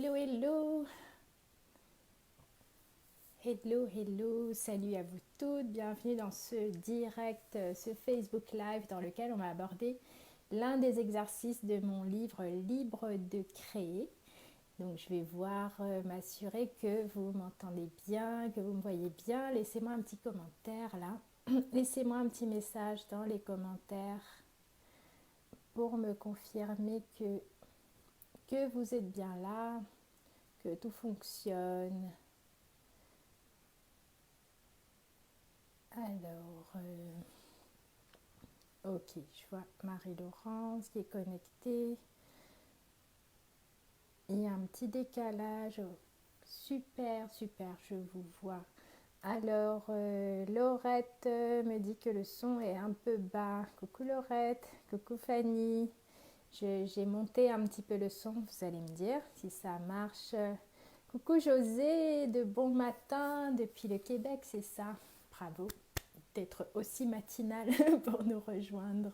Hello, hello, hello, hello, salut à vous toutes, bienvenue dans ce direct, ce Facebook Live dans lequel on va aborder l'un des exercices de mon livre Libre de créer. Donc je vais voir, m'assurer que vous m'entendez bien, que vous me voyez bien. Laissez-moi un petit commentaire là, laissez-moi un petit message dans les commentaires pour me confirmer que vous êtes bien là, que tout fonctionne. Alors, ok, je vois Marie-Laurence qui est connectée. Il y a un petit décalage. Oh, super, super, je vous vois. Alors, Laurette me dit que le son est un peu bas. Coucou Laurette, coucou Fanny. J'ai monté un petit peu le son, vous allez me dire si ça marche. Coucou José, de bon matin depuis le Québec, c'est ça. Bravo d'être aussi matinal pour nous rejoindre.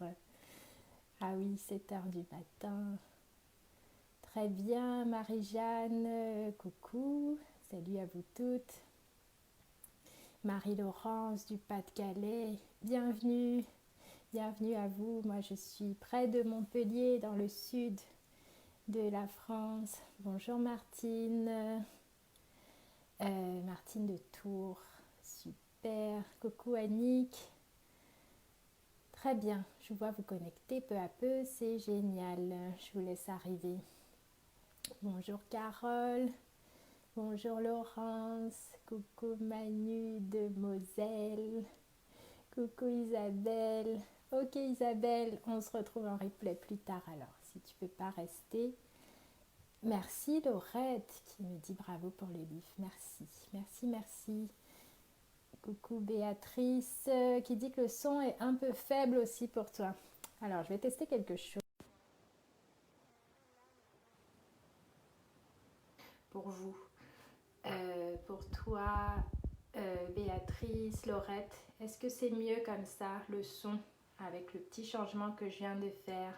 Ah oui, 7 heures du matin. Très bien, Marie-Jeanne, coucou. Salut à vous toutes. Marie-Laurence du Pas-de-Calais, bienvenue. Bienvenue à vous. Moi, je suis près de Montpellier, dans le sud de la France. Bonjour Martine. Martine de Tours. Super. Coucou Annick. Très bien. Je vois vous connecter peu à peu. C'est génial. Je vous laisse arriver. Bonjour Carole. Bonjour Laurence. Coucou Manu de Moselle. Coucou Isabelle. Ok Isabelle, on se retrouve en replay plus tard alors, si tu peux pas rester. Merci Laurette qui me dit bravo pour le livre. Merci, merci, merci. Coucou Béatrice qui dit que le son est un peu faible aussi pour toi. Alors je vais tester quelque chose pour vous. Pour toi, Béatrice, Laurette, est-ce que c'est mieux comme ça, le son, avec le petit changement que je viens de faire?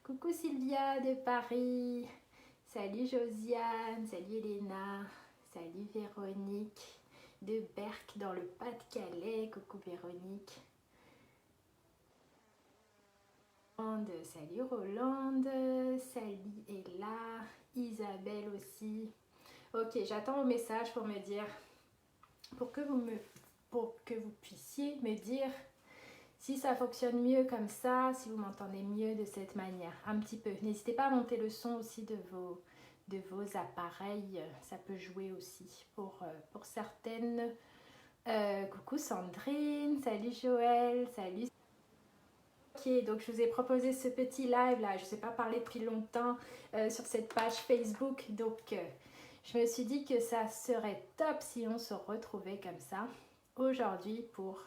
Coucou Sylvia de Paris, salut Josiane, salut Elena, salut Véronique de Berck dans le Pas-de-Calais, coucou Véronique. Salut Rolande, Sally est là, Isabelle aussi. Ok, j'attends vos messages pour me dire, pour que vous puissiez me dire si ça fonctionne mieux comme ça, si vous m'entendez mieux de cette manière, un petit peu. N'hésitez pas à monter le son aussi de vos appareils, ça peut jouer aussi pour certaines. Coucou Sandrine, salut Joël, salut. Ok, donc je vous ai proposé ce petit live là, je ne sais pas parler depuis longtemps sur cette page Facebook, donc je me suis dit que ça serait top si on se retrouvait comme ça aujourd'hui pour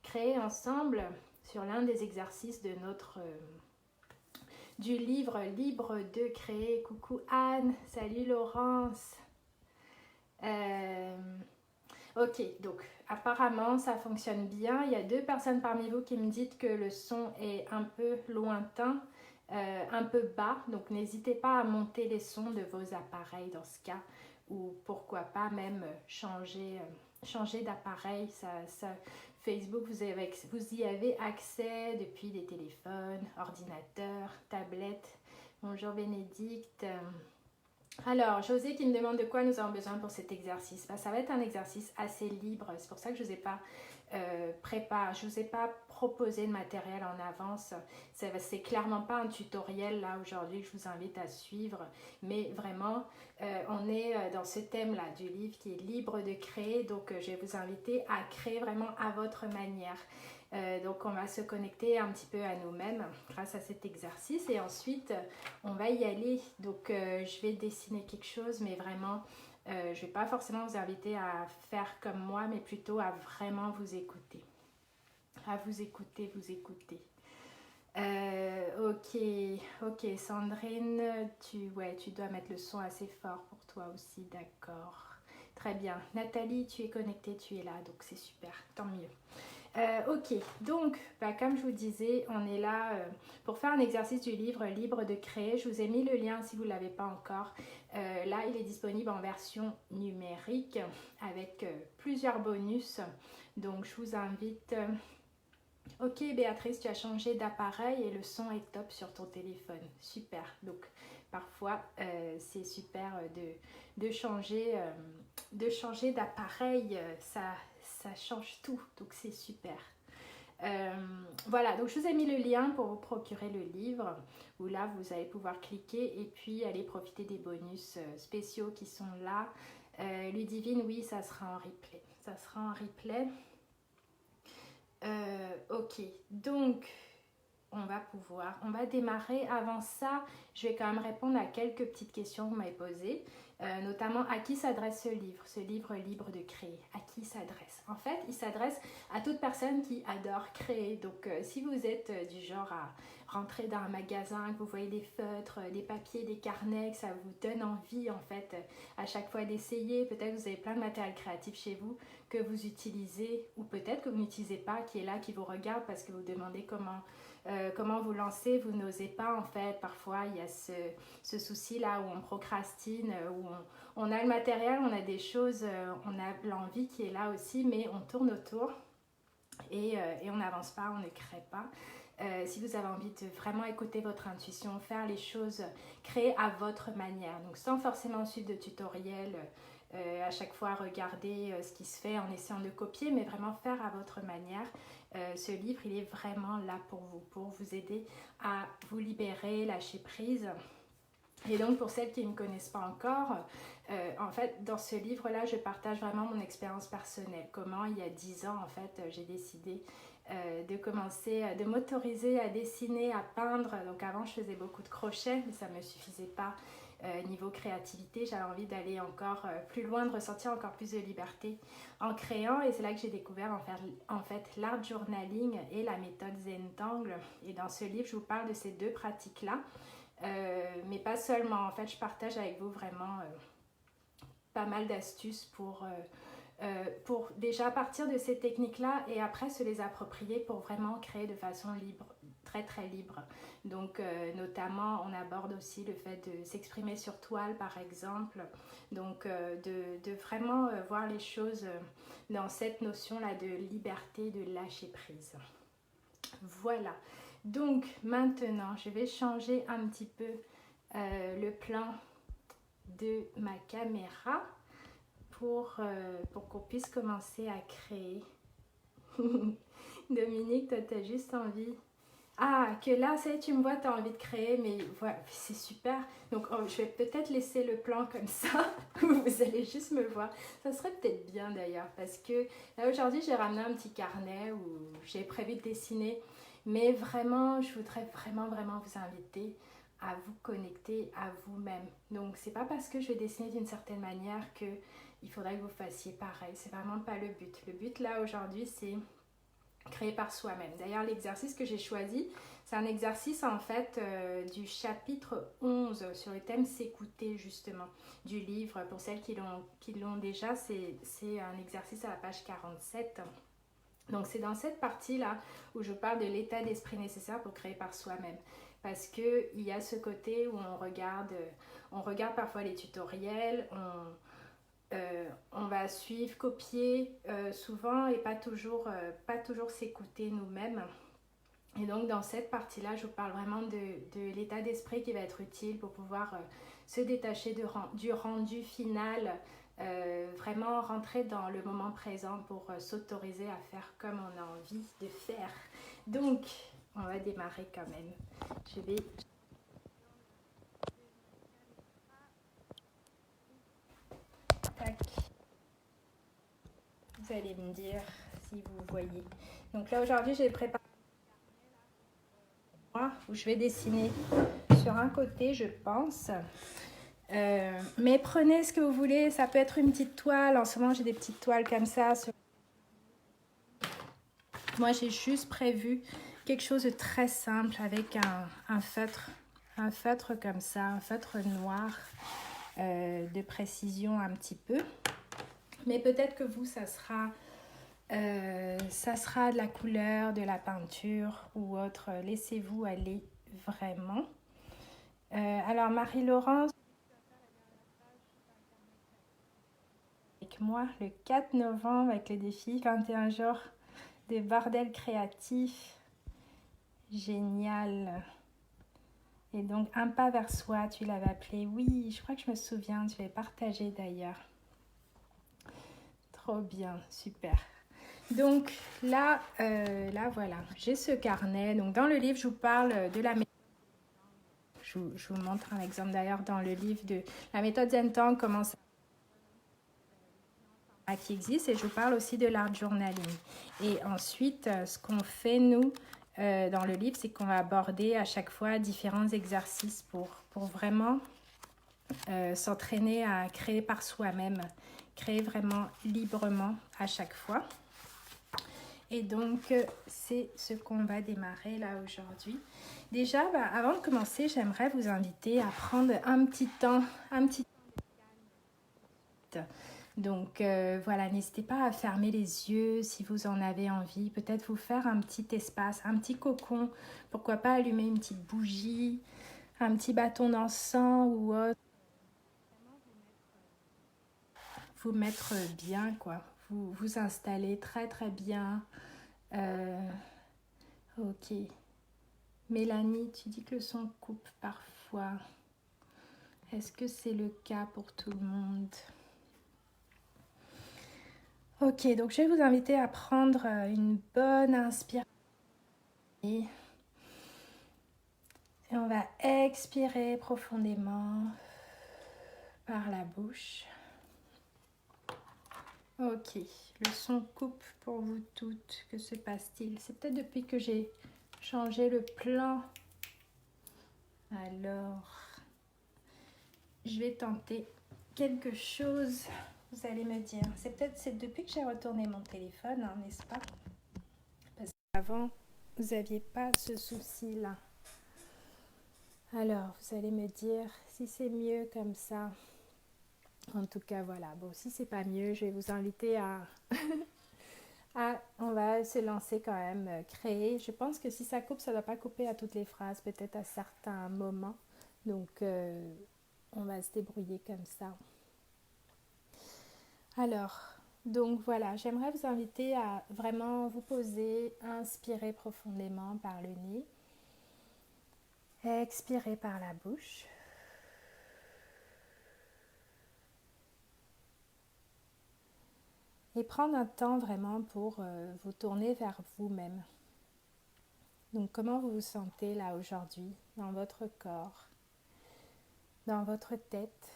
créer ensemble sur l'un des exercices de notre du livre Libre de créer. Coucou Anne, salut Laurence. Ok, donc apparemment ça fonctionne bien. Il y a 2 personnes parmi vous qui me dites que le son est un peu lointain, un peu bas. Donc n'hésitez pas à monter les sons de vos appareils dans ce cas, ou pourquoi pas même changer d'appareil. Facebook, vous y avez accès depuis des téléphones, ordinateurs, tablettes. Bonjour Bénédicte. Alors, José qui me demande de quoi nous avons besoin pour cet exercice. Ça va être un exercice assez libre, c'est pour ça que je ne vous ai pas je vous ai pas proposé de matériel en avance. C'est clairement pas un tutoriel là aujourd'hui que je vous invite à suivre, mais vraiment on est dans ce thème là du livre qui est libre de créer, donc je vais vous inviter à créer vraiment à votre manière. Donc on va se connecter un petit peu à nous-mêmes grâce à cet exercice et ensuite on va y aller. Donc je vais dessiner quelque chose, mais vraiment je ne vais pas forcément vous inviter à faire comme moi, mais plutôt à vraiment vous écouter. À vous écouter, vous écouter. Ok, Sandrine, tu dois mettre le son assez fort pour toi aussi, d'accord. Très bien. Nathalie, tu es connectée, tu es là, donc c'est super, tant mieux. Ok, donc comme je vous disais, on est là pour faire un exercice du livre Libre de créer. Je vous ai mis le lien si vous ne l'avez pas encore. Là, il est disponible en version numérique avec plusieurs bonus. Donc, je vous invite... Ok, Béatrice, tu as changé d'appareil et le son est top sur ton téléphone. Super. Donc, parfois, c'est super de changer d'appareil. Ça change tout. Donc, c'est super. Voilà, donc je vous ai mis le lien pour vous procurer le livre où là vous allez pouvoir cliquer et puis aller profiter des bonus spéciaux qui sont là. Ludivine, oui, ça sera en replay. Ça sera en replay. Ok, donc on va démarrer. Avant ça, je vais quand même répondre à quelques petites questions que vous m'avez posées, notamment à qui s'adresse ce livre Libre de créer. À qui s'adresse? En fait, il s'adresse à toute personne qui adore créer. Donc, si vous êtes du genre à rentrer dans un magasin, que vous voyez des feutres, des papiers, des carnets, que ça vous donne envie en fait à chaque fois d'essayer. Peut-être que vous avez plein de matériel créatif chez vous que vous utilisez ou peut-être que vous n'utilisez pas, qui est là, qui vous regarde parce que vous demandez comment vous lancer, vous n'osez pas en fait. Parfois il y a ce souci là où on procrastine, où on a le matériel, on a des choses, on a l'envie qui est là aussi, mais on tourne autour et on n'avance pas, on ne crée pas. Si vous avez envie de vraiment écouter votre intuition, faire les choses, créer à votre manière, donc sans forcément suivre de tutoriels, à chaque fois regarder ce qui se fait en essayant de copier, mais vraiment faire à votre manière. Ce livre, il est vraiment là pour vous aider à vous libérer, lâcher prise. Et donc pour celles qui ne me connaissent pas encore, en fait dans ce livre-là, je partage vraiment mon expérience personnelle. Comment il y a 10 ans, en fait, j'ai décidé de commencer, de m'autoriser à dessiner, à peindre. Donc avant, je faisais beaucoup de crochet, mais ça ne me suffisait pas niveau créativité. J'avais envie d'aller encore plus loin, de ressentir encore plus de liberté en créant. Et c'est là que j'ai découvert en fait l'art journaling et la méthode Zentangle. Et dans ce livre, je vous parle de ces deux pratiques-là. Mais pas seulement, en fait je partage avec vous vraiment pas mal d'astuces pour déjà partir de ces techniques là et après se les approprier pour vraiment créer de façon libre, très très libre. Donc notamment on aborde aussi le fait de s'exprimer sur toile par exemple, donc de vraiment voir les choses dans cette notion là de liberté, de lâcher prise. Voilà. Donc maintenant, je vais changer un petit peu le plan de ma caméra pour qu'on puisse commencer à créer. Dominique, toi, tu as juste envie... Ah, que là, tu me vois, tu as envie de créer, mais voilà, c'est super. Donc, je vais peut-être laisser le plan comme ça, où vous allez juste me voir. Ça serait peut-être bien d'ailleurs, parce que là, aujourd'hui, j'ai ramené un petit carnet où j'ai prévu de dessiner. Mais vraiment, je voudrais vraiment vous inviter à vous connecter à vous-même. Donc, c'est pas parce que je vais dessiner d'une certaine manière qu'il faudrait que vous fassiez pareil. C'est vraiment pas le but. Le but là aujourd'hui, c'est créer par soi-même. D'ailleurs, l'exercice que j'ai choisi, c'est un exercice en fait du chapitre 11 sur le thème s'écouter justement du livre. Pour celles qui l'ont déjà, c'est un exercice à la page 47. Donc c'est dans cette partie-là où je parle de l'état d'esprit nécessaire pour créer par soi-même. Parce qu'il y a ce côté où on regarde parfois les tutoriels, on va suivre, copier souvent et pas toujours s'écouter nous-mêmes. Et donc dans cette partie-là, je vous parle vraiment de l'état d'esprit qui va être utile pour pouvoir se détacher du rendu final, vraiment rentrer dans le moment présent pour s'autoriser à faire comme on a envie de faire. Donc, on va démarrer quand même. Je vais... Tac. Vous allez me dire si vous voyez. Donc là, aujourd'hui, j'ai préparé où je vais dessiner sur un côté, je pense. Mais prenez ce que vous voulez, ça peut être une petite toile. En ce moment, j'ai des petites toiles comme ça. Moi, j'ai juste prévu quelque chose de très simple avec un feutre comme ça, un feutre noir de précision un petit peu. Mais peut-être que vous, ça sera Ça sera de la couleur, de la peinture ou autre. Laissez-vous aller vraiment. Alors Marie-Laurence, avec moi le 4 novembre avec le défi 21 jours de bordel créatif. Génial. Et donc un pas vers soi, tu l'avais appelé. Oui, je crois que je me souviens, tu l'avais partagé d'ailleurs. Trop bien, super. Donc là voilà, j'ai ce carnet. Donc dans le livre, je vous parle de la méthode. Je vous montre un exemple d'ailleurs dans le livre de la méthode Zen-Tang, comment ça qui existe, et je vous parle aussi de l'art journaling. Et ensuite, ce qu'on fait nous dans le livre, c'est qu'on va aborder à chaque fois différents exercices pour vraiment s'entraîner à créer par soi-même, créer vraiment librement à chaque fois. Et donc, c'est ce qu'on va démarrer là aujourd'hui. Déjà, avant de commencer, j'aimerais vous inviter à prendre un petit temps. Donc, voilà, n'hésitez pas à fermer les yeux si vous en avez envie. Peut-être vous faire un petit espace, un petit cocon. Pourquoi pas allumer une petite bougie, un petit bâton d'encens ou autre. Vous mettre bien, quoi. Vous installer très, très bien. Ok. Mélanie, tu dis que le son coupe parfois. Est-ce que c'est le cas pour tout le monde? Ok, donc je vais vous inviter à prendre une bonne inspiration. Et on va expirer profondément par la bouche. Ok, le son coupe pour vous toutes. Que se passe-t-il? C'est peut-être depuis que j'ai changé le plan. Alors, je vais tenter quelque chose. Vous allez me dire. C'est depuis que j'ai retourné mon téléphone, hein, n'est-ce pas? Parce qu'avant, vous n'aviez pas ce souci-là. Alors, vous allez me dire si c'est mieux comme ça. En tout cas, voilà. Bon, si c'est pas mieux, je vais vous inviter à... on va se lancer quand même, créer. Je pense que si ça coupe, ça ne doit pas couper à toutes les phrases, peut-être à certains moments. Donc, on va se débrouiller comme ça. Alors, donc voilà, j'aimerais vous inviter à vraiment vous poser, inspirer profondément par le nez, expirer par la bouche. Et prendre un temps vraiment pour vous tourner vers vous-même. Donc comment vous vous sentez là aujourd'hui, dans votre corps, dans votre tête,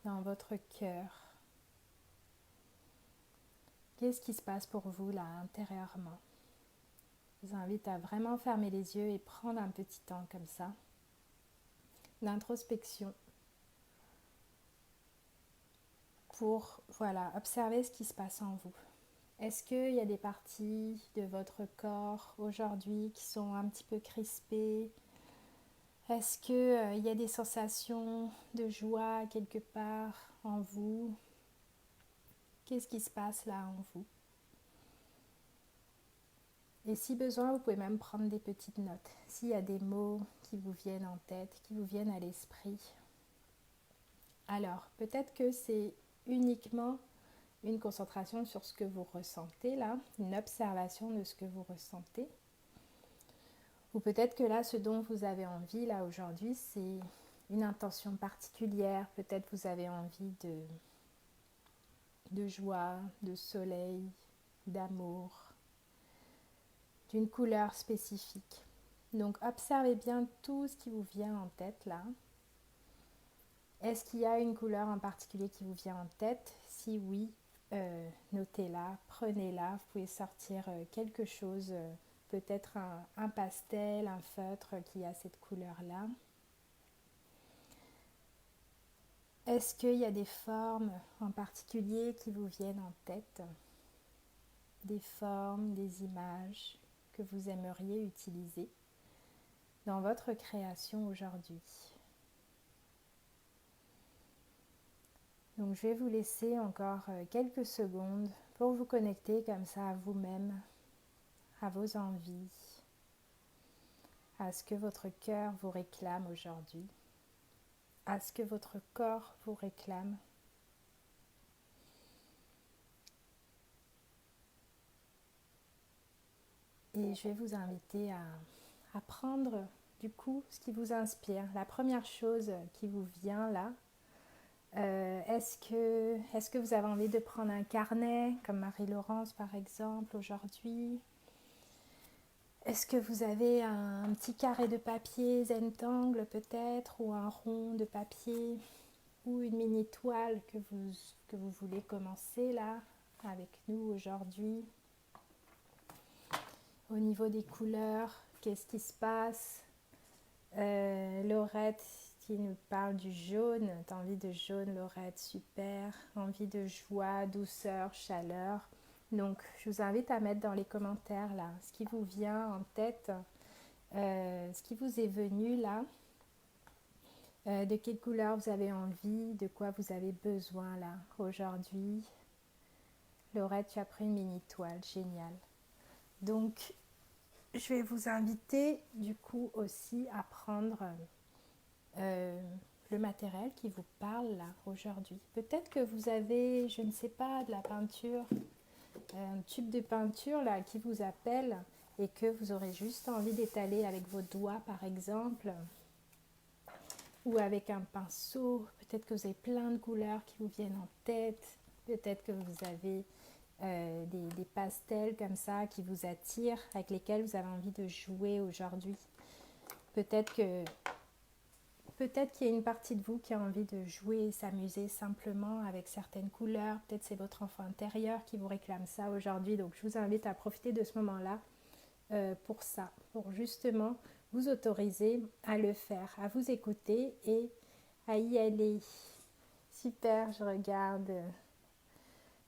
dans votre cœur? Qu'est-ce qui se passe pour vous là intérieurement? Je vous invite à vraiment fermer les yeux et prendre un petit temps comme ça, d'introspection, pour voilà, observer ce qui se passe en vous. Est-ce qu'il y a des parties de votre corps aujourd'hui qui sont un petit peu crispées? Est-ce qu'il y a des sensations de joie quelque part en vous? Qu'est-ce qui se passe là en vous? Et si besoin, vous pouvez même prendre des petites notes. S'il y a des mots qui vous viennent en tête, qui vous viennent à l'esprit. Alors, peut-être que c'est uniquement une concentration sur ce que vous ressentez là, une observation de ce que vous ressentez. Ou peut-être que là, ce dont vous avez envie là aujourd'hui, c'est une intention particulière. Peut-être vous avez envie de joie, de soleil, d'amour, d'une couleur spécifique. Donc observez bien tout ce qui vous vient en tête là. Est-ce qu'il y a une couleur en particulier qui vous vient en tête? Si oui, notez-la, prenez-la. Vous pouvez sortir quelque chose, peut-être un pastel, un feutre qui a cette couleur-là. Est-ce qu'il y a des formes en particulier qui vous viennent en tête? Des formes, des images que vous aimeriez utiliser dans votre création aujourd'hui? Donc je vais vous laisser encore quelques secondes pour vous connecter comme ça à vous-même, à vos envies, à ce que votre cœur vous réclame aujourd'hui, à ce que votre corps vous réclame. Et je vais vous inviter à prendre du coup ce qui vous inspire. La première chose qui vous vient là, est-ce que vous avez envie de prendre un carnet comme Marie-Laurence par exemple aujourd'hui? Est-ce que vous avez un petit carré de papier Zentangle peut-être, ou un rond de papier, ou une mini toile que vous voulez commencer là avec nous aujourd'hui? Au niveau des couleurs, qu'est-ce qui se passe? Laurette qui nous parle du jaune. T'as envie de jaune, Laurette, super. Envie de joie, douceur, chaleur. Donc, je vous invite à mettre dans les commentaires là ce qui vous vient en tête, ce qui vous est venu là, de quelle couleur vous avez envie, de quoi vous avez besoin là aujourd'hui. Laurette, tu as pris une mini toile, génial. Donc, je vais vous inviter du coup aussi à prendre le matériel qui vous parle là aujourd'hui. Peut-être que vous avez, je ne sais pas, de la peinture, un tube de peinture là qui vous appelle et que vous aurez juste envie d'étaler avec vos doigts par exemple, ou avec un pinceau. Peut-être que vous avez plein de couleurs qui vous viennent en tête. Peut-être que vous avez des pastels comme ça qui vous attirent, avec lesquels vous avez envie de jouer aujourd'hui. Peut-être qu'il y a une partie de vous qui a envie de jouer et s'amuser simplement avec certaines couleurs. Peut-être c'est votre enfant intérieur qui vous réclame ça aujourd'hui. Donc je vous invite à profiter de ce moment-là pour ça, pour justement vous autoriser à le faire, à vous écouter et à y aller. Super, je regarde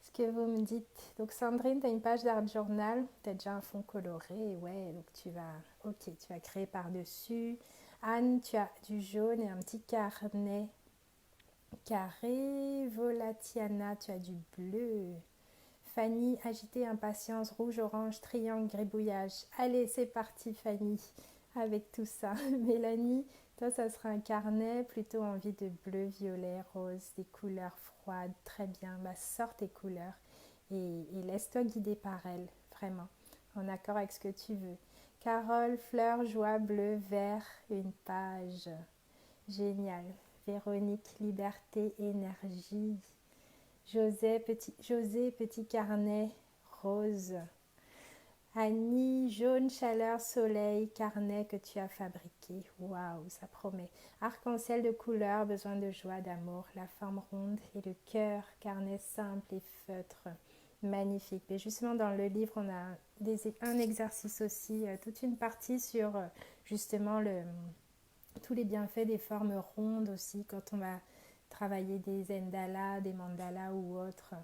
ce que vous me dites. Donc Sandrine, tu as une page d'art journal, tu as déjà un fond coloré, ouais, donc tu vas créer par-dessus. Anne, tu as du jaune et un petit carnet carré. Volatiana, tu as du bleu. Fanny, agité, impatience, rouge, orange, triangle, gribouillage. Allez, c'est parti Fanny, avec tout ça. Mélanie, toi, ça sera un carnet, plutôt envie de bleu, violet, rose, des couleurs froides. Très bien, bah, sors tes couleurs et laisse-toi guider par elles, vraiment, en accord avec ce que tu veux. Carole, fleur, joie, bleu, vert, une page. Génial. Véronique, liberté, énergie. José, petit carnet, rose. Annie, jaune, chaleur, soleil, carnet que tu as fabriqué. Waouh, ça promet. Arc-en-ciel de couleurs, besoin de joie, d'amour, la forme ronde et le cœur, carnet simple et feutre. Magnifique. Et justement, dans le livre, on a un exercice aussi, toute une partie sur justement tous les bienfaits des formes rondes aussi, quand on va travailler des zendalas, des mandalas ou autres.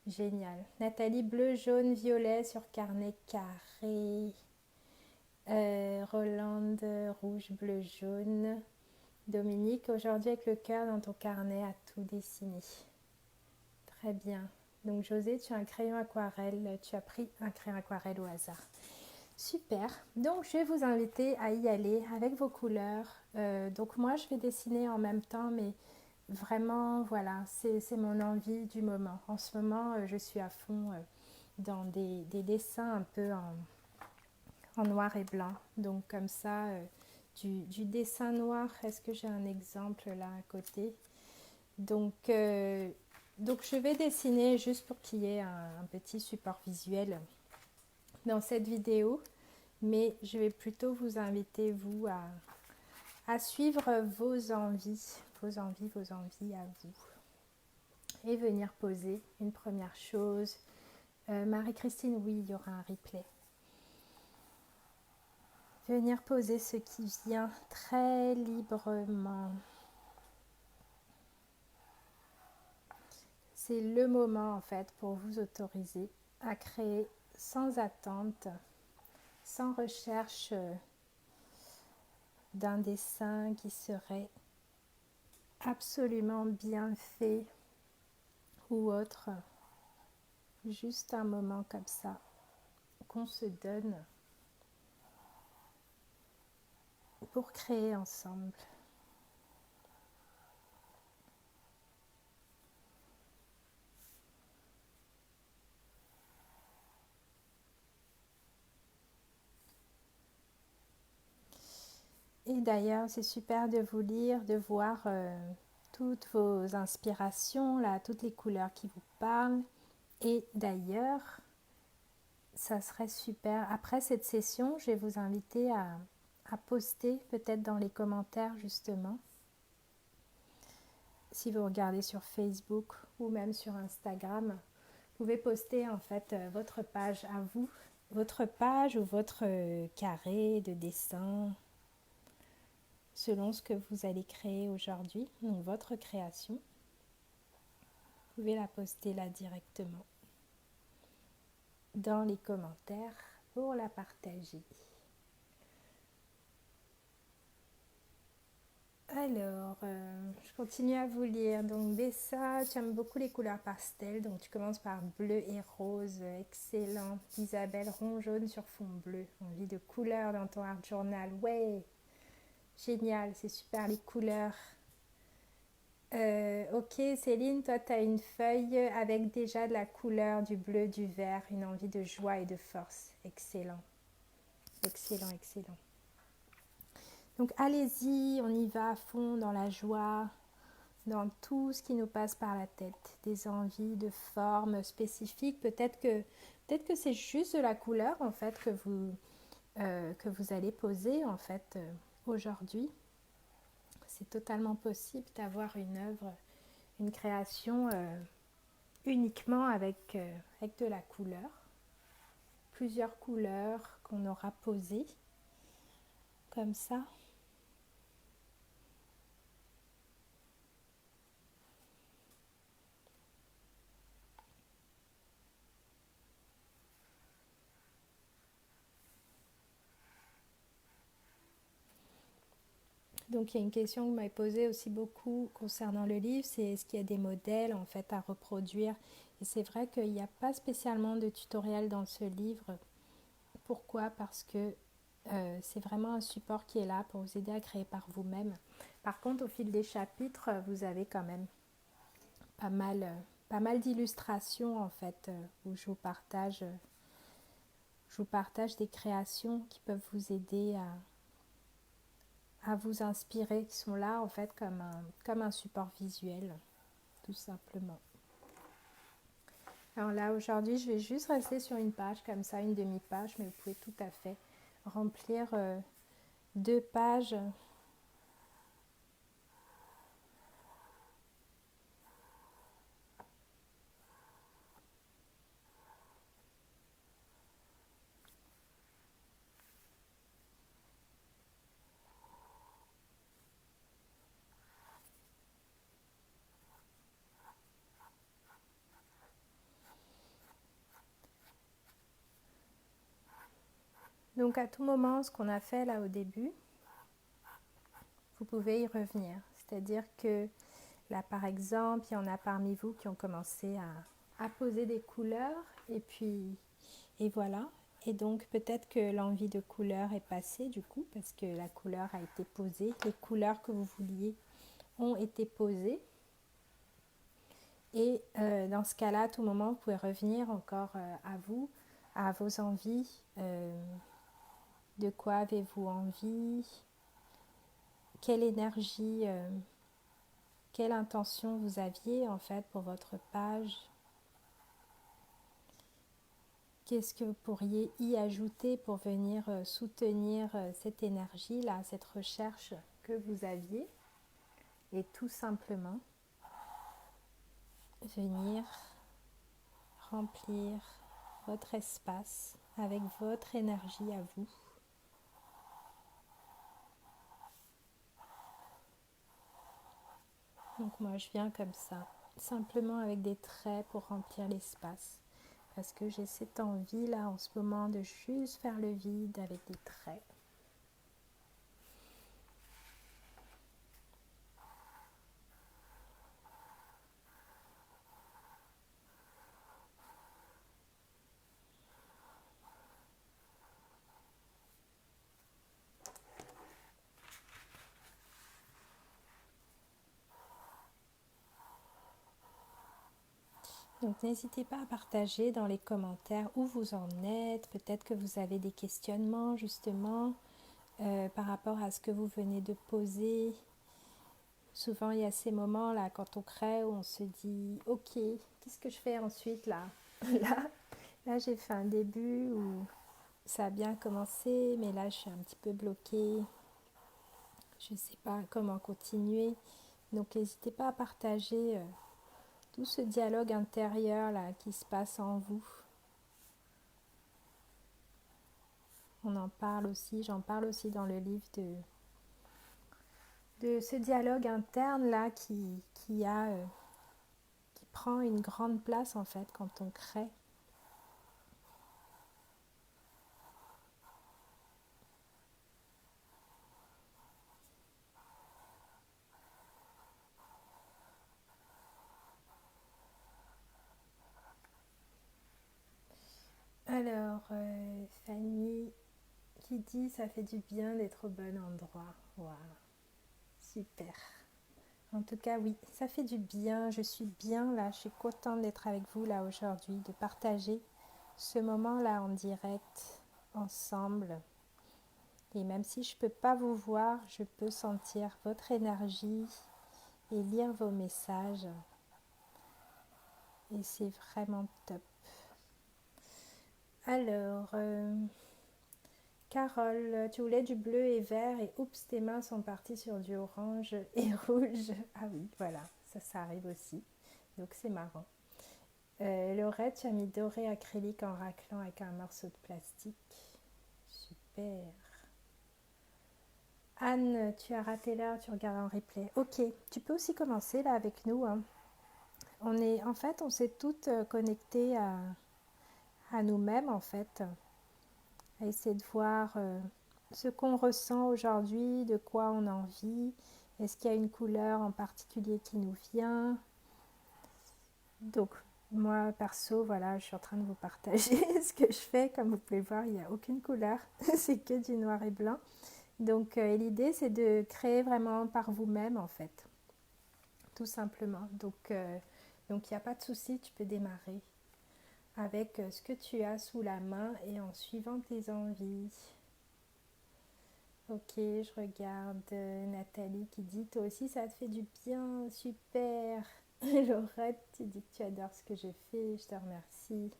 Génial. Nathalie, bleu, jaune, violet sur carnet carré. Rolande, rouge, bleu, jaune. Dominique, aujourd'hui avec le cœur dans ton carnet à tout dessiner. Très bien. Donc José, tu as un crayon aquarelle. Tu as pris un crayon aquarelle au hasard. Super. Donc je vais vous inviter à y aller avec vos couleurs. Donc moi je vais dessiner en même temps, mais vraiment voilà, c'est mon envie du moment. En ce moment je suis à fond dans des dessins un peu en noir et blanc. Donc comme ça, du dessin noir. Est-ce que j'ai un exemple là à côté? Donc je vais dessiner juste pour qu'il y ait un petit support visuel dans cette vidéo. Mais je vais plutôt vous inviter, vous, à suivre vos envies à vous. Et venir poser une première chose. Marie-Christine, oui, il y aura un replay. Venir poser ce qui vient très librement. C'est le moment, en fait, pour vous autoriser à créer sans attente, sans recherche d'un dessin qui serait absolument bien fait ou autre. juste un moment comme ça qu'on se donne pour créer ensemble. Et d'ailleurs, c'est super de vous lire, de voir toutes vos inspirations, là, toutes les couleurs qui vous parlent. Et d'ailleurs, ça serait super. Après cette session, je vais vous inviter à poster peut-être dans les commentaires justement. Si vous regardez sur Facebook ou même sur Instagram, vous pouvez poster en fait votre page à vous, votre page ou votre carré de dessin, selon ce que vous allez créer aujourd'hui, donc votre création. Vous pouvez la poster là directement dans les commentaires pour la partager. Alors, je continue à vous lire. Donc, Bessa, tu aimes beaucoup les couleurs pastel. Donc, tu commences par bleu et rose. Excellent. Isabelle, rond jaune sur fond bleu. Envie de couleurs dans ton art journal. Ouais, génial. C'est super les couleurs. Ok, Céline, toi, tu as une feuille avec déjà de la couleur du bleu, du vert. Une envie de joie et de force. Excellent. Excellent, excellent. Donc, allez-y, on y va à fond dans la joie, dans tout ce qui nous passe par la tête, des envies de forme spécifiques. Peut-être que c'est juste de la couleur en fait que vous allez poser en fait aujourd'hui. C'est totalement possible d'avoir une œuvre, une création uniquement avec de la couleur. Plusieurs couleurs qu'on aura posées comme ça. Donc il y a une question que vous m'avez posée aussi beaucoup concernant le livre, c'est est-ce qu'il y a des modèles en fait à reproduire? Et c'est vrai qu'il n'y a pas spécialement de tutoriel dans ce livre. Pourquoi? Parce que c'est vraiment un support qui est là pour vous aider à créer par vous-même. Par contre, au fil des chapitres, vous avez quand même pas mal d'illustrations en fait, où je vous partage des créations qui peuvent vous aider à vous inspirer, qui sont là en fait comme un support visuel, tout simplement. Alors là, aujourd'hui, je vais juste rester sur une page comme ça, une demi-page, mais vous pouvez tout à fait remplir 2 pages. Donc à tout moment, ce qu'on a fait là au début, vous pouvez y revenir. C'est-à-dire que là, par exemple, il y en a parmi vous qui ont commencé à poser des couleurs et voilà. Et donc peut-être que l'envie de couleur est passée du coup parce que la couleur a été posée. Les couleurs que vous vouliez ont été posées. Et dans ce cas-là, à tout moment, vous pouvez revenir encore à vous, à vos envies. De quoi avez-vous envie? Quelle énergie, quelle intention vous aviez en fait pour votre page? Qu'est-ce que vous pourriez y ajouter pour venir soutenir cette énergie-là, cette recherche que vous aviez? Et tout simplement venir remplir votre espace avec votre énergie à vous. Donc moi je viens comme ça, simplement avec des traits pour remplir l'espace. Parce que j'ai cette envie là en ce moment de juste faire le vide avec des traits. Donc n'hésitez pas à partager dans les commentaires où vous en êtes. Peut-être que vous avez des questionnements justement par rapport à ce que vous venez de poser. Souvent il y a ces moments là quand on crée où on se dit ok, qu'est-ce que je fais ensuite là? Là j'ai fait un début où ça a bien commencé, mais là je suis un petit peu bloquée. Je ne sais pas comment continuer. Donc n'hésitez pas à partager tout ce dialogue intérieur là qui se passe en vous. On en parle aussi, j'en parle aussi dans le livre de ce dialogue interne là qui prend une grande place en fait quand on crée. Alors, Fanny qui dit ça fait du bien d'être au bon endroit. Waouh, super. En tout cas, oui, ça fait du bien. Je suis bien là. Je suis contente d'être avec vous là aujourd'hui, de partager ce moment-là en direct, ensemble. Et même si je ne peux pas vous voir, je peux sentir votre énergie et lire vos messages. Et c'est vraiment top. Alors, Carole, tu voulais du bleu et vert et oups, tes mains sont parties sur du orange et rouge. Ah oui, voilà, ça arrive aussi. Donc c'est marrant. Laurette, tu as mis doré acrylique en raclant avec un morceau de plastique. Super. Anne, tu as raté l'heure, tu regardes en replay. Ok, tu peux aussi commencer là avec nous. Hein. En fait, on s'est toutes connectées à nous-mêmes en fait. À essayer de voir ce qu'on ressent aujourd'hui, de quoi on a envie. Est-ce qu'il y a une couleur en particulier qui nous vient? Donc, moi, perso, voilà, je suis en train de vous partager ce que je fais. Comme vous pouvez voir, il n'y a aucune couleur. C'est que du noir et blanc. Donc, l'idée, c'est de créer vraiment par vous-même, en fait. Tout simplement. Donc, il n'y a pas de souci, tu peux démarrer avec ce que tu as sous la main et en suivant tes envies. Ok, je regarde Nathalie qui dit toi aussi ça te fait du bien, super. Laurette, tu dis que tu adores ce que je fais, je te remercie.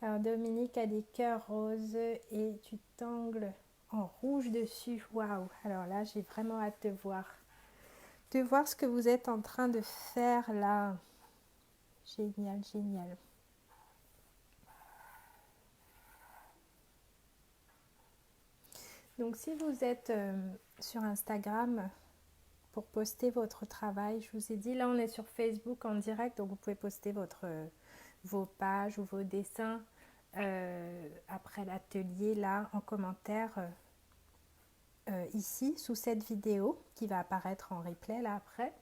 Alors Dominique a des cœurs roses et tu t'angles en rouge dessus. Waouh! Alors là, j'ai vraiment hâte de voir ce que vous êtes en train de faire là. Génial, génial. Donc si vous êtes sur Instagram pour poster votre travail, je vous ai dit, là on est sur Facebook en direct, donc vous pouvez poster vos pages ou vos dessins après l'atelier là en commentaire ici sous cette vidéo qui va apparaître en replay là après.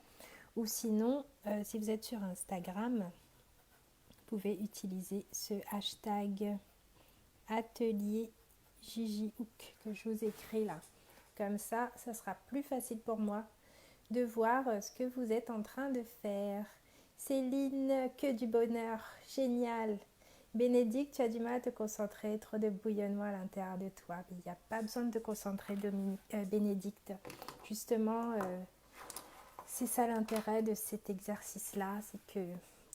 Ou sinon, si vous êtes sur Instagram, vous pouvez utiliser ce hashtag atelier Gigi Hook que je vous écris là. Comme ça sera plus facile pour moi de voir ce que vous êtes en train de faire. Céline, que du bonheur, génial. Bénédicte, tu as du mal à te concentrer, trop de bouillonnement à l'intérieur de toi. Mais il n'y a pas besoin de te concentrer, Bénédicte. Justement, c'est ça l'intérêt de cet exercice-là, c'est que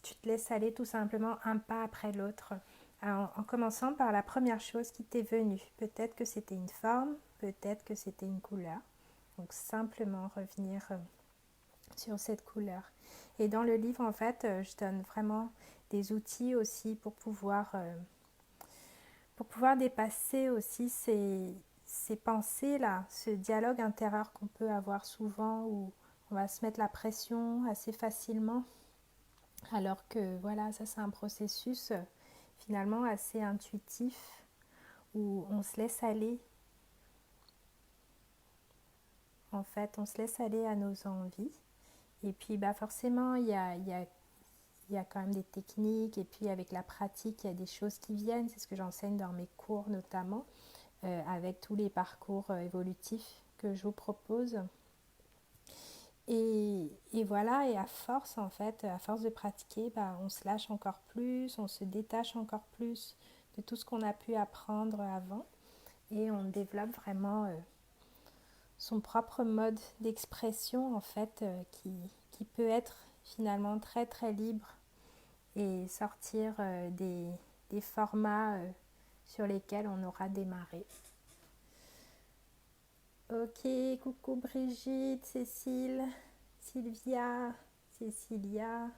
tu te laisses aller tout simplement un pas après l'autre, en commençant par la première chose qui t'est venue. Peut-être que c'était une forme, peut-être que c'était une couleur. Donc simplement revenir sur cette couleur. Et dans le livre, en fait, je donne vraiment des outils aussi pour pouvoir dépasser aussi ces pensées-là, ce dialogue intérieur qu'on peut avoir souvent où on va se mettre la pression assez facilement. Alors que voilà, ça c'est un processus finalement assez intuitif où on se laisse aller. En fait, on se laisse aller à nos envies. Et puis forcément, il y a quand même des techniques. Et puis avec la pratique, il y a des choses qui viennent. C'est ce que j'enseigne dans mes cours notamment, avec tous les parcours évolutifs que je vous propose. Et voilà, et à force, en fait, à force de pratiquer, bah, on se lâche encore plus, on se détache encore plus de tout ce qu'on a pu apprendre avant et on développe vraiment son propre mode d'expression, en fait, qui peut être finalement très très libre et sortir des formats sur lesquels on aura démarré. Ok, coucou Brigitte, Cécile, Sylvia, Cécilia.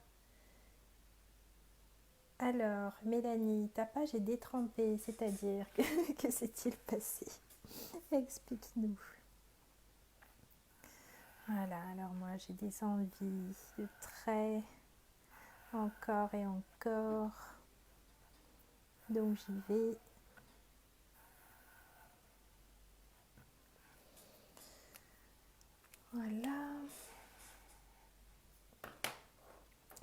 Alors, Mélanie, ta page est détrempée, c'est-à-dire que s'est-il passé? Explique-nous. Voilà, alors moi j'ai des envies de traits, encore et encore. Donc j'y vais. Voilà.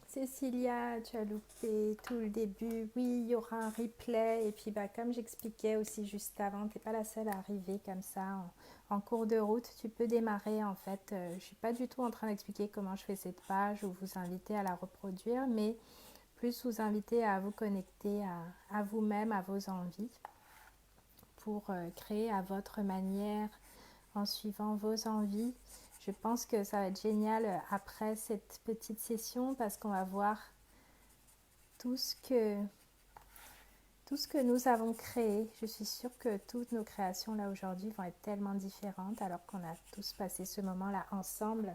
Cécilia, tu as loupé tout le début. Oui, il y aura un replay. Et puis, bah, comme j'expliquais aussi juste avant, tu n'es pas la seule à arriver comme ça en cours de route. Tu peux démarrer en fait. Je ne suis pas du tout en train d'expliquer comment je fais cette page ou vous inviter à la reproduire, mais plus vous inviter à vous connecter à vous-même, à vos envies pour créer à votre manière en suivant vos envies. Je pense que ça va être génial après cette petite session parce qu'on va voir tout ce que nous avons créé. Je suis sûre que toutes nos créations là aujourd'hui vont être tellement différentes alors qu'on a tous passé ce moment-là ensemble.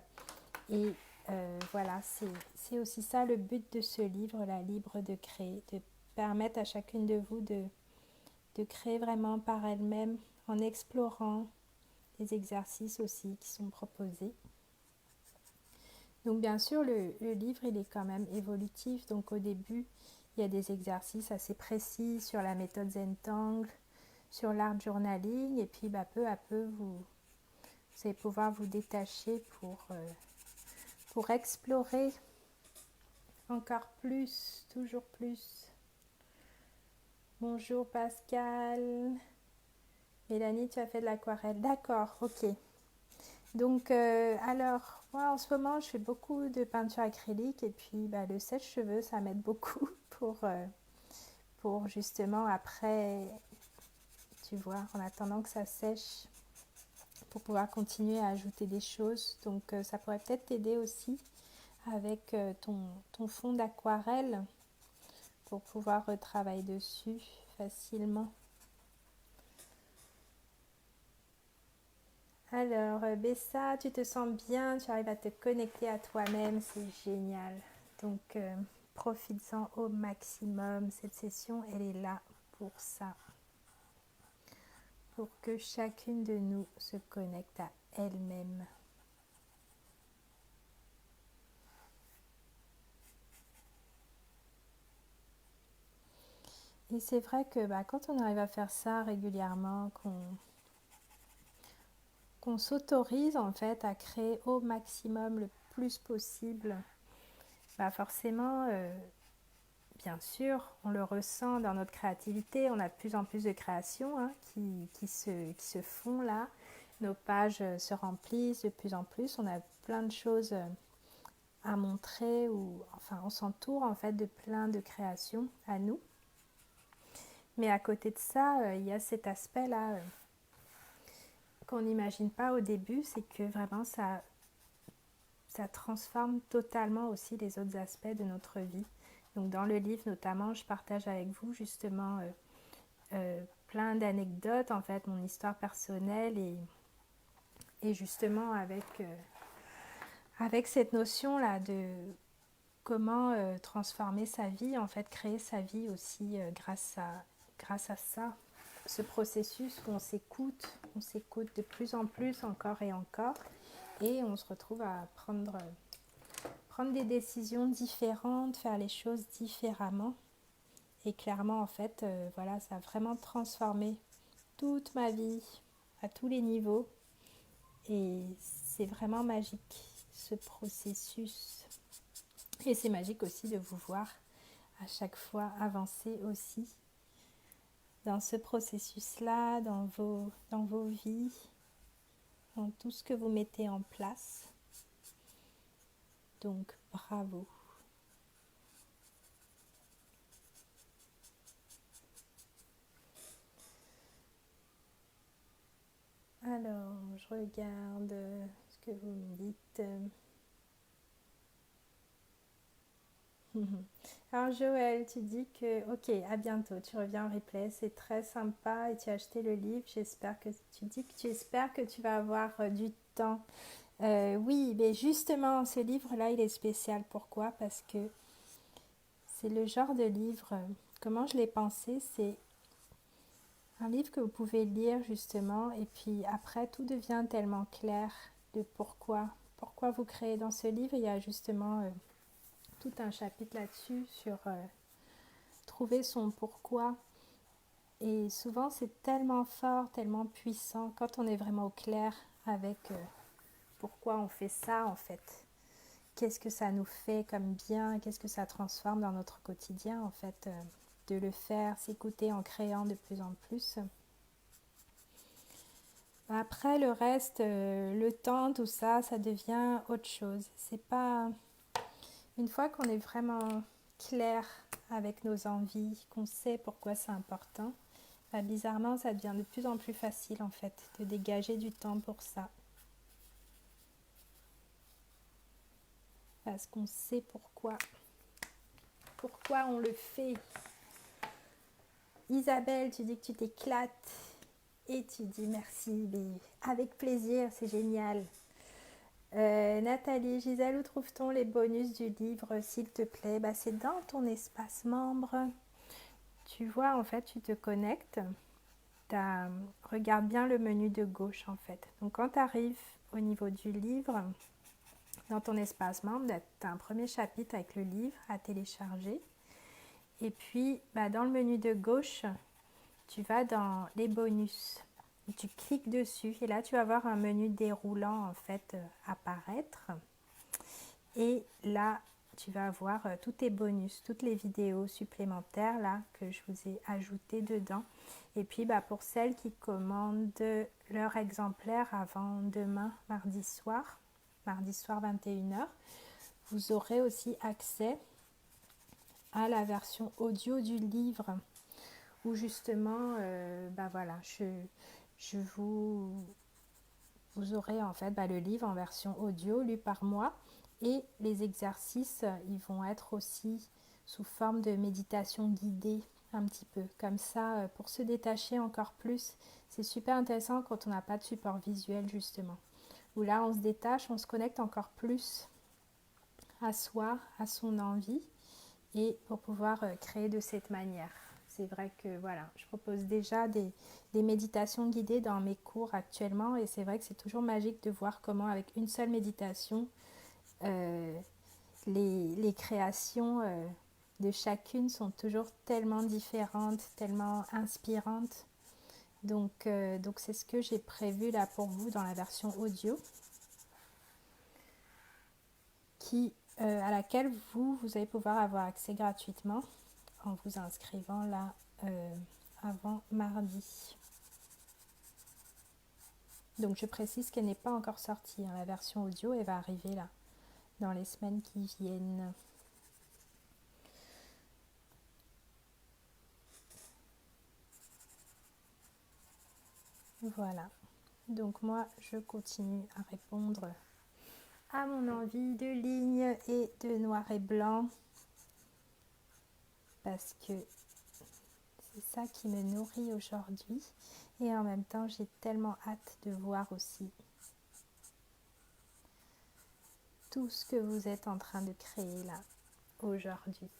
Et voilà, c'est aussi ça le but de ce livre, la libre de créer, de permettre à chacune de vous de créer vraiment par elle-même en explorant les exercices aussi qui sont proposés. Donc bien sûr, le livre, il est quand même évolutif. Donc au début, il y a des exercices assez précis sur la méthode Zentangle, sur l'art journaling. Et puis bah, peu à peu, vous allez pouvoir vous détacher pour explorer encore plus, toujours plus. Bonjour Pascal. Mélanie, tu as fait de l'aquarelle. D'accord, ok. Donc, alors, moi en ce moment, je fais beaucoup de peinture acrylique et puis bah, le sèche-cheveux, ça m'aide beaucoup pour justement après, tu vois, en attendant que ça sèche, pour pouvoir continuer à ajouter des choses. Donc, ça pourrait peut-être t'aider aussi avec ton fond d'aquarelle pour pouvoir retravailler dessus facilement. Alors, Bessa, tu te sens bien, tu arrives à te connecter à toi-même, c'est génial. Donc, profites-en au maximum. Cette session, elle est là pour ça. Pour que chacune de nous se connecte à elle-même. Et c'est vrai que bah, quand on arrive à faire ça régulièrement, qu'on s'autorise en fait à créer au maximum le plus possible, bah forcément, bien sûr, on le ressent dans notre créativité. On a de plus en plus de créations qui se font là. Nos pages se remplissent de plus en plus. On a plein de choses à montrer. Ou, enfin, on s'entoure en fait de plein de créations à nous. Mais à côté de ça, il y a cet aspect-là qu'on n'imagine pas au début. C'est que vraiment, ça transforme totalement aussi les autres aspects de notre vie. Donc dans le livre notamment, je partage avec vous justement plein d'anecdotes, en fait, mon histoire personnelle et justement avec cette notion-là de comment transformer sa vie, en fait, créer sa vie aussi grâce à ça, ce processus où on s'écoute de plus en plus encore et encore et on se retrouve à prendre des décisions différentes, faire les choses différemment. Et clairement, en fait, voilà, ça a vraiment transformé toute ma vie à tous les niveaux. Et c'est vraiment magique, ce processus. Et c'est magique aussi de vous voir à chaque fois avancer aussi dans ce processus-là, dans vos vies, dans tout ce que vous mettez en place. Donc bravo. Alors, je regarde ce que vous me dites. Alors Joël, tu dis que, ok, à bientôt, tu reviens en replay, c'est très sympa et tu as acheté le livre, j'espère que tu dis que tu espères que tu vas avoir du temps. Oui, mais justement, ce livre-là, il est spécial. Pourquoi? Parce que c'est le genre de livre, comment je l'ai pensé, c'est un livre que vous pouvez lire justement et puis après tout devient tellement clair de pourquoi vous créez. Dans ce livre, il y a justement tout un chapitre là-dessus sur trouver son pourquoi. Et souvent, c'est tellement fort, tellement puissant quand on est vraiment au clair avec pourquoi on fait ça en fait. Qu'est-ce que ça nous fait comme bien, qu'est-ce que ça transforme dans notre quotidien en fait, de le faire, s'écouter en créant de plus en plus. Après le reste, le temps, tout ça, ça devient autre chose. C'est pas une fois qu'on est vraiment clair avec nos envies, qu'on sait pourquoi c'est important, bah, bizarrement, ça devient de plus en plus facile en fait de dégager du temps pour ça. Parce qu'on sait pourquoi on le fait. Isabelle, tu dis que tu t'éclates et tu dis merci, mais avec plaisir, c'est génial. Nathalie, Gisèle, où trouve-t-on les bonus du livre, s'il te plaît? Bah, c'est dans ton espace membre. Tu vois, en fait, tu te connectes. Regarde bien le menu de gauche, en fait. Donc, quand tu arrives au niveau du livre, dans ton espace membre, tu as un premier chapitre avec le livre à télécharger. Et puis, bah, dans le menu de gauche, tu vas dans les bonus. Et tu cliques dessus et là, tu vas voir un menu déroulant en fait apparaître. Et là, tu vas voir tous tes bonus, toutes les vidéos supplémentaires là que je vous ai ajoutées dedans. Et puis, bah, pour celles qui commandent leur exemplaire avant demain, mardi soir 21h, vous aurez aussi accès à la version audio du livre où justement, bah voilà, vous aurez en fait le livre en version audio lu par moi et les exercices, ils vont être aussi sous forme de méditation guidée un petit peu. Comme ça, pour se détacher encore plus, c'est super intéressant quand on n'a pas de support visuel justement. Où là, on se détache, on se connecte encore plus à soi, à son envie et pour pouvoir créer de cette manière. C'est vrai que voilà, je propose déjà des méditations guidées dans mes cours actuellement et c'est vrai que c'est toujours magique de voir comment avec une seule méditation, les créations de chacune sont toujours tellement différentes, tellement inspirantes. Donc c'est ce que j'ai prévu là pour vous dans la version audio à laquelle vous allez pouvoir avoir accès gratuitement en vous inscrivant là avant mardi. Donc je précise qu'elle n'est pas encore sortie, hein. La version audio, elle va arriver là dans les semaines qui viennent. Voilà. Donc moi, je continue à répondre à mon envie de ligne et de noir et blanc parce que c'est ça qui me nourrit aujourd'hui et en même temps, j'ai tellement hâte de voir aussi tout ce que vous êtes en train de créer là aujourd'hui.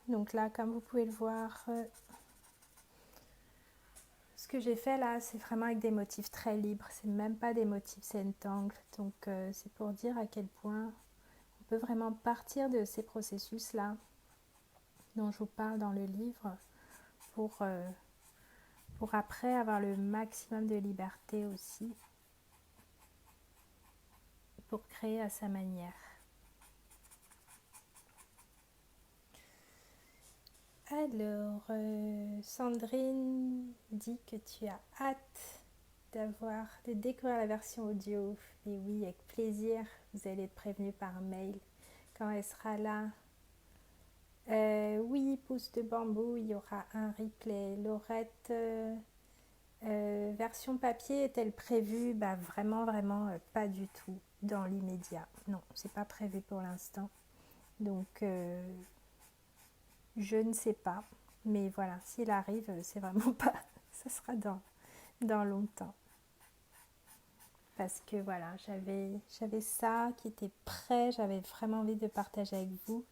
Donc là, comme vous pouvez le voir, ce que j'ai fait là, c'est vraiment avec des motifs très libres. C'est même pas des motifs Zentangle. Donc c'est pour dire à quel point on peut vraiment partir de ces processus-là dont je vous parle dans le livre pour pour après avoir le maximum de liberté aussi pour créer à sa manière. Alors, Sandrine dit que tu as hâte de découvrir la version audio. Et oui, avec plaisir, vous allez être prévenu par mail quand elle sera là. Oui, pouce de bambou, il y aura un replay. Laurette, version papier est-elle prévue? Vraiment, pas du tout dans l'immédiat. Non, c'est pas prévu pour l'instant. Donc, je ne sais pas. Mais voilà, s'il arrive, c'est vraiment pas... ça sera dans longtemps. Parce que voilà, j'avais ça qui était prêt, j'avais vraiment envie de partager avec vous.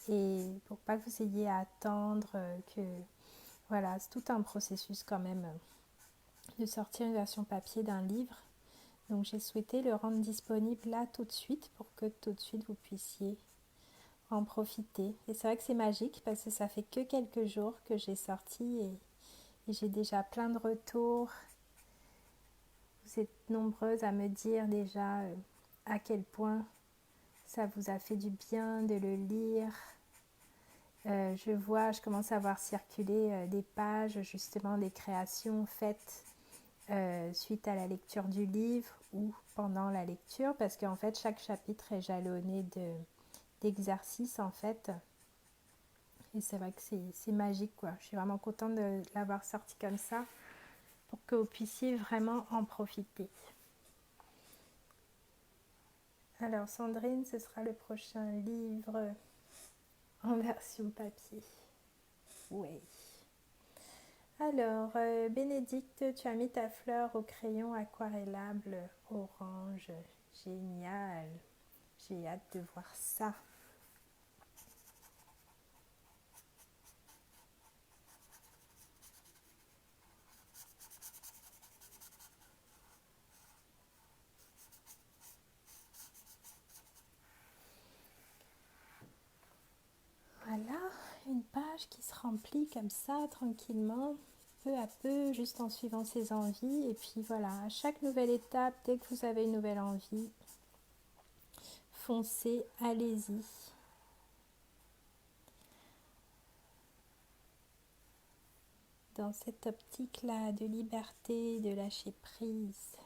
Et pour pas que vous ayez à attendre que... Voilà, c'est tout un processus quand même de sortir une version papier d'un livre. Donc j'ai souhaité le rendre disponible là tout de suite pour que tout de suite vous puissiez en profiter. Et c'est vrai que c'est magique parce que ça fait que quelques jours que j'ai sorti et j'ai déjà plein de retours. Vous êtes nombreuses à me dire déjà à quel point ça vous a fait du bien de le lire. Je commence à voir circuler des pages justement des créations faites suite à la lecture du livre ou pendant la lecture, parce qu'en fait chaque chapitre est jalonné d'exercices en fait, et c'est vrai que c'est magique quoi. Je suis vraiment contente de l'avoir sorti comme ça pour que vous puissiez vraiment en profiter. Alors Sandrine, ce sera le prochain livre en version papier. Oui. Alors, Bénédicte, tu as mis ta fleur au crayon aquarellable orange. Génial. J'ai hâte de voir ça. Voilà, une page qui se remplit comme ça, tranquillement, peu à peu, juste en suivant ses envies. Et puis voilà, à chaque nouvelle étape, dès que vous avez une nouvelle envie, foncez, allez-y. Dans cette optique-là de liberté, de lâcher prise.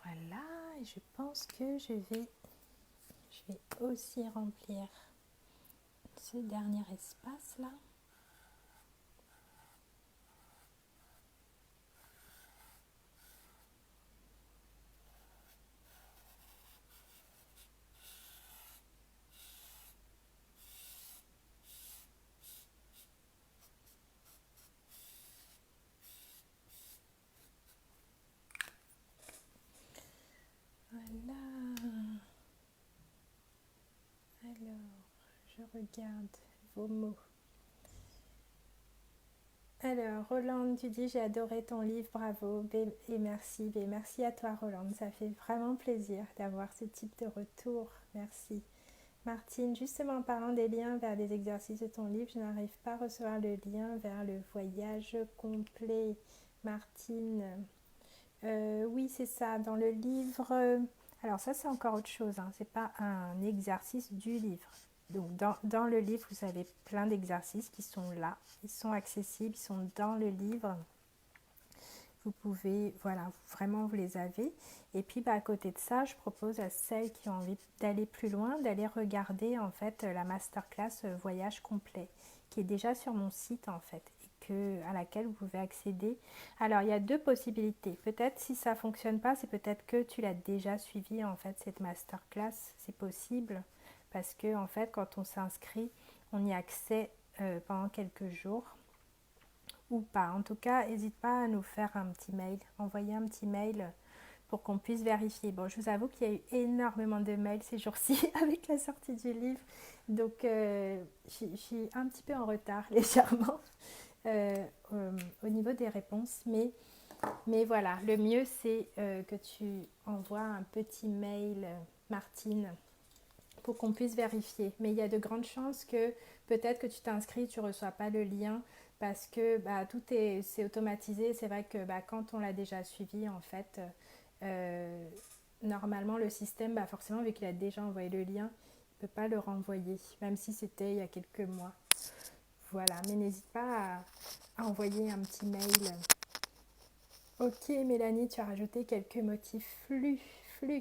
Voilà, et je pense que je vais aussi remplir ce dernier espace là. Voilà. Alors, je regarde vos mots. Alors, Roland, tu dis j'ai adoré ton livre, bravo, et merci. Merci à toi, Roland, ça fait vraiment plaisir d'avoir ce type de retour. Merci. Martine, justement en parlant des liens vers des exercices de ton livre, je n'arrive pas à recevoir le lien vers le voyage complet. Martine, oui, c'est ça, dans le livre. Alors ça, c'est encore autre chose, hein. C'est pas un exercice du livre. Donc dans le livre, vous avez plein d'exercices qui sont là, ils sont accessibles, ils sont dans le livre. Vous pouvez, voilà, vraiment vous les avez. Et puis à côté de ça, je propose à celles qui ont envie d'aller plus loin, d'aller regarder en fait la masterclass voyage complet, qui est déjà sur mon site en fait, et à laquelle vous pouvez accéder. Alors il y a deux possibilités. Peut-être si ça ne fonctionne pas, c'est peut-être que tu l'as déjà suivi en fait cette masterclass, c'est possible. Parce que en fait, quand on s'inscrit, on y a accès pendant quelques jours ou pas. En tout cas, n'hésite pas à nous faire un petit mail, envoyer un petit mail pour qu'on puisse vérifier. Bon, je vous avoue qu'il y a eu énormément de mails ces jours-ci avec la sortie du livre, donc je suis un petit peu en retard légèrement au niveau des réponses, mais voilà, le mieux c'est que tu envoies un petit mail, Martine, pour qu'on puisse vérifier. Mais il y a de grandes chances que peut-être que tu t'inscris, tu ne reçois pas le lien parce que tout c'est automatisé. C'est vrai que quand on l'a déjà suivi, en fait, normalement le système, forcément, vu qu'il a déjà envoyé le lien, il ne peut pas le renvoyer, même si c'était il y a quelques mois. Voilà, mais n'hésite pas à envoyer un petit mail. Ok, Mélanie, tu as rajouté quelques motifs flux,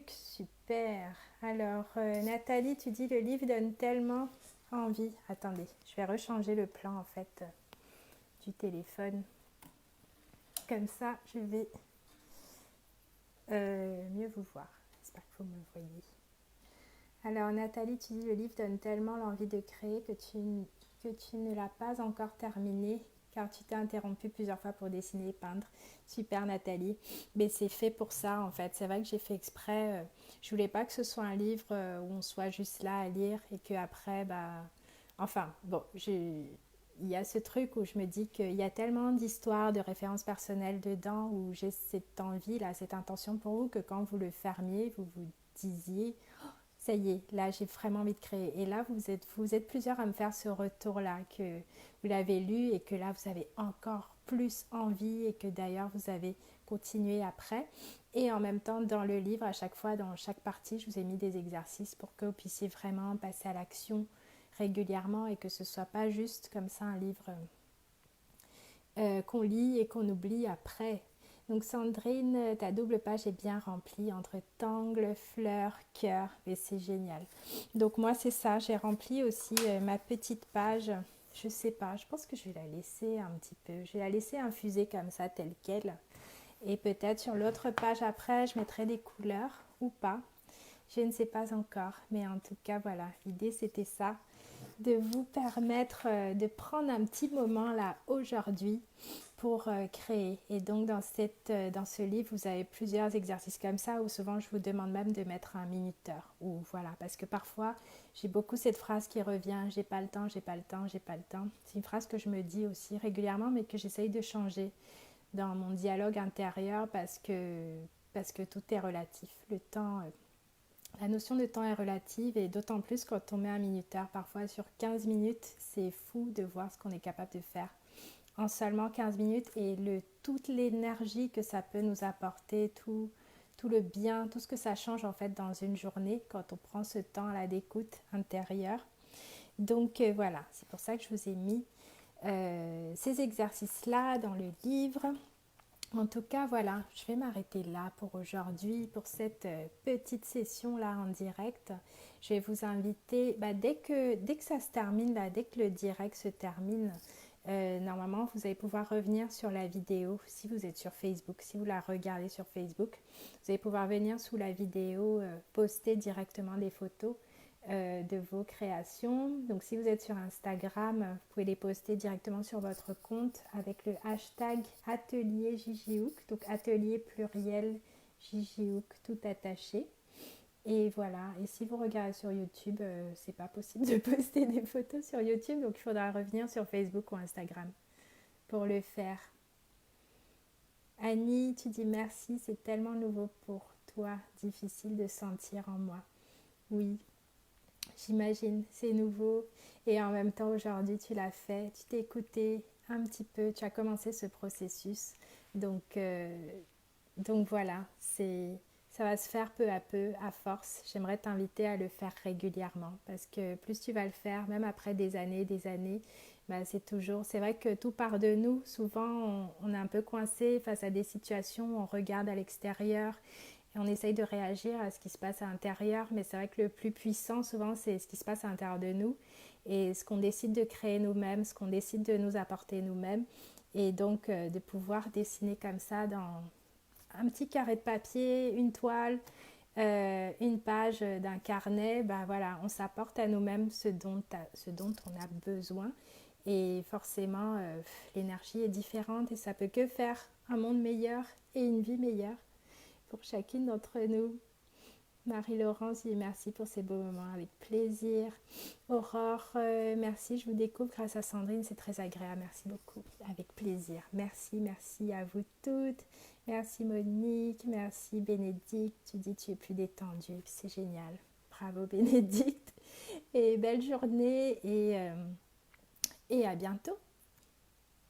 super. Alors, Nathalie, tu dis le livre donne tellement envie. Attendez, je vais rechanger le plan en fait du téléphone. Comme ça, je vais mieux vous voir. J'espère que vous me voyez. Alors, Nathalie, tu dis le livre donne tellement l'envie de créer que tu ne l'as pas encore terminé car tu t'es interrompue plusieurs fois pour dessiner et peindre. Super Nathalie, mais c'est fait pour ça en fait. C'est vrai que j'ai fait exprès. Je voulais pas que ce soit un livre où on soit juste là à lire et que après, enfin bon, il y a ce truc où je me dis qu'il y a tellement d'histoires, de références personnelles dedans où j'ai cette envie là, cette intention pour vous que quand vous le fermiez, vous vous disiez ça y est, là j'ai vraiment envie de créer. Et là vous êtes plusieurs à me faire ce retour-là, que vous l'avez lu et que là vous avez encore plus envie et que d'ailleurs vous avez continué après. Et en même temps dans le livre, à chaque fois, dans chaque partie, je vous ai mis des exercices pour que vous puissiez vraiment passer à l'action régulièrement et que ce ne soit pas juste comme ça un livre qu'on lit et qu'on oublie après. Donc Sandrine, ta double page est bien remplie entre tangles, fleurs, cœurs, et c'est génial. Donc moi c'est ça, j'ai rempli aussi ma petite page, je sais pas, je pense que je vais la laisser un petit peu, je vais la laisser infuser comme ça telle qu'elle. Et peut-être sur l'autre page après, je mettrai des couleurs ou pas. Je ne sais pas encore, mais en tout cas voilà, l'idée c'était ça, de vous permettre de prendre un petit moment là aujourd'hui pour créer. Et donc dans ce livre, vous avez plusieurs exercices comme ça où souvent je vous demande même de mettre un minuteur. Ou voilà, parce que parfois j'ai beaucoup cette phrase qui revient, j'ai pas le temps, j'ai pas le temps, j'ai pas le temps. C'est une phrase que je me dis aussi régulièrement mais que j'essaye de changer dans mon dialogue intérieur parce que tout est relatif. Le temps, la notion de temps est relative et d'autant plus quand on met un minuteur. Parfois sur 15 minutes, c'est fou de voir ce qu'on est capable de faire en seulement 15 minutes et toute l'énergie que ça peut nous apporter, tout le bien, tout ce que ça change en fait dans une journée quand on prend ce temps là d'écoute intérieure. Donc voilà, c'est pour ça que je vous ai mis ces exercices-là dans le livre. En tout cas, voilà, je vais m'arrêter là pour aujourd'hui, pour cette petite session-là en direct. Je vais vous inviter, dès que ça se termine, là, dès que le direct se termine, normalement, vous allez pouvoir revenir sur la vidéo si vous êtes sur Facebook, si vous la regardez sur Facebook. Vous allez pouvoir venir sous la vidéo, poster directement des photos de vos créations. Donc si vous êtes sur Instagram, vous pouvez les poster directement sur votre compte avec le hashtag atelier JJHook, donc atelier pluriel JJHook tout attaché. Et voilà, et si vous regardez sur YouTube, c'est pas possible de poster des photos sur YouTube, donc il faudra revenir sur Facebook ou Instagram pour le faire. Annie, tu dis merci, c'est tellement nouveau pour toi, difficile de sentir en moi. Oui, j'imagine, c'est nouveau et en même temps aujourd'hui tu l'as fait, tu t'es écouté un petit peu, tu as commencé ce processus. Donc voilà, ça va se faire peu à peu, à force. J'aimerais t'inviter à le faire régulièrement parce que plus tu vas le faire, même après des années, c'est vrai que tout part de nous. Souvent, on est un peu coincé face à des situations, on regarde à l'extérieur et on essaye de réagir à ce qui se passe à l'intérieur. Mais c'est vrai que le plus puissant, souvent, c'est ce qui se passe à l'intérieur de nous et ce qu'on décide de créer nous-mêmes, ce qu'on décide de nous apporter nous-mêmes. Et donc, de pouvoir dessiner comme ça dans un petit carré de papier, une toile, une page d'un carnet, voilà, on s'apporte à nous-mêmes ce dont on a besoin Et forcément, l'énergie est différente et ça peut que faire un monde meilleur et une vie meilleure pour chacune d'entre nous. Marie-Laurence, merci pour ces beaux moments, avec plaisir. Aurore, merci, je vous découvre grâce à Sandrine, c'est très agréable, merci beaucoup, avec plaisir. Merci, merci à vous toutes. Merci Monique, merci Bénédicte, tu dis tu es plus détendue, c'est génial. Bravo Bénédicte, et belle journée et à bientôt.